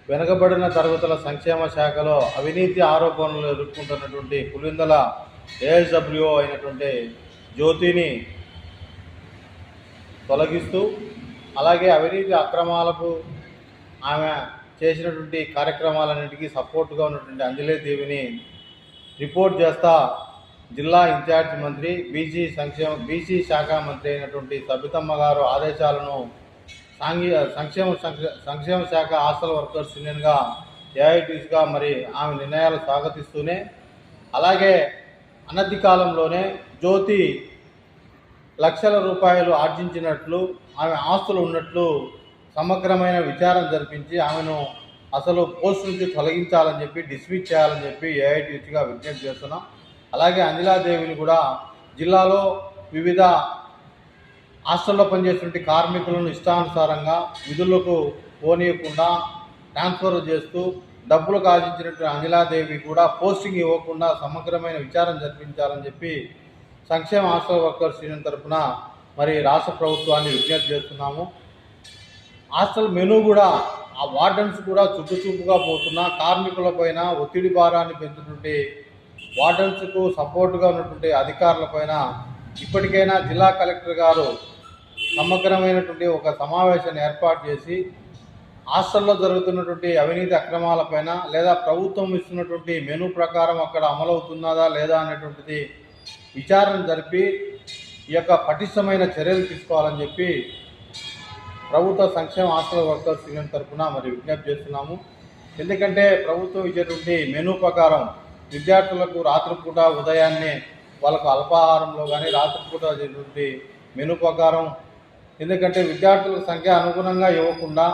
వెనుకబడిన తరగతుల సంక్షేమ శాఖలో అవినీతి ఆరోపణలు ఎదుర్కొంటున్నటువంటి పులివెందుల ఏఎస్డబ్ల్యూఓ అయినటువంటి జ్యోతిని తొలగిస్తూ, అలాగే అవినీతి అక్రమాలకు ఆమె చేసినటువంటి కార్యక్రమాలన్నింటికీ సపోర్టుగా ఉన్నటువంటి అంజలీదేవిని రిపోర్ట్ చేస్తా జిల్లా ఇన్ఛార్జ్ మంత్రి బీసీ శాఖ మంత్రి అయినటువంటి సబితమ్మ గారు ఆదేశాలను సంక్షేమ శాఖ హాస్టల్ వర్కర్స్ యూనియన్గా ఏఐటీసీగా మరి ఆమె నిర్ణయాలు స్వాగతిస్తూనే, అలాగే అనతి కాలంలోనే జ్యోతి లక్షల రూపాయలు ఆర్జించినట్లు, ఆమె ఆస్తులు ఉన్నట్లు సమగ్రమైన విచారణ జరిపించి ఆమెను అసలు పోస్ట్ నుంచి తొలగించాలని చెప్పి, డిస్మిస్ చేయాలని చెప్పి ఏఐటీసీగా విజ్ఞప్తి చేస్తున్నాం. అలాగే అంజలాదేవిని కూడా జిల్లాలో వివిధ హాస్టల్లో పనిచేస్తున్న కార్మికులను ఇష్టానుసారంగా విధులకు పోనీయకుండా ట్రాన్స్ఫర్ చేస్తూ డబ్బులు ఆర్జించినటువంటి అంజలాదేవి కూడా పోస్టింగ్ ఇవ్వకుండా సమగ్రమైన విచారణ జరిపించాలని చెప్పి సంక్షేమ హాస్టల్ వర్కర్స్ యూనియన్ తరఫున మరి రాష్ట్ర ప్రభుత్వాన్ని విజ్ఞప్తి చేస్తున్నాము. హాస్టల్ మెనూ కూడా ఆ వార్డెన్స్ కూడా చుట్టుచూపుగా పోతున్నా కార్మికులపైన ఒత్తిడి భారాన్ని పెంచుతుంటే వార్డెన్స్కు సపోర్టుగా ఉన్నటువంటి అధికారులపైన ఇప్పటికైనా జిల్లా కలెక్టర్ గారు సమగ్రమైనటువంటి ఒక సమావేశాన్ని ఏర్పాటు చేసి హాస్టల్లో జరుగుతున్నటువంటి అవినీతి అక్రమాలపైన, లేదా ప్రభుత్వం ఇస్తున్నటువంటి మెనూ ప్రకారం అక్కడ అమలవుతున్నదా లేదా అనేటువంటిది విచారణ జరిపి ఈ యొక్క పటిష్టమైన చర్యలు తీసుకోవాలని చెప్పి ప్రభుత్వ సంక్షేమ హాస్టల్ వర్కర్స్ యూనియన్ తరఫున మరి విజ్ఞప్తి చేస్తున్నాము. ఎందుకంటే ప్రభుత్వం ఇచ్చేటువంటి మెనూ ప్రకారం విద్యార్థులకు రాత్రిపూట ఉదయాన్నే వాళ్ళకు అల్పాహారంలో కానీ రాత్రిపూట చేసేటువంటి మెనూ ప్రకారం, ఎందుకంటే విద్యార్థుల సంఖ్య అనుగుణంగా ఇవ్వకుండా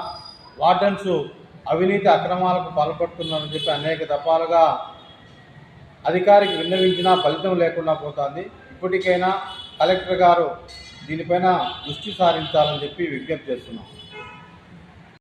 వార్డెన్స్ అవినీతి అక్రమాలకు పాల్పడుతున్నారని చెప్పి అనేక దఫాలుగా అధికారికి విన్నవించినా ఫలితం లేకుండా పోతుంది. ఇప్పటికైనా కలెక్టర్ గారు దీనిపైన దృష్టి సారించాలని చెప్పి విజ్ఞప్తి చేస్తున్నాం.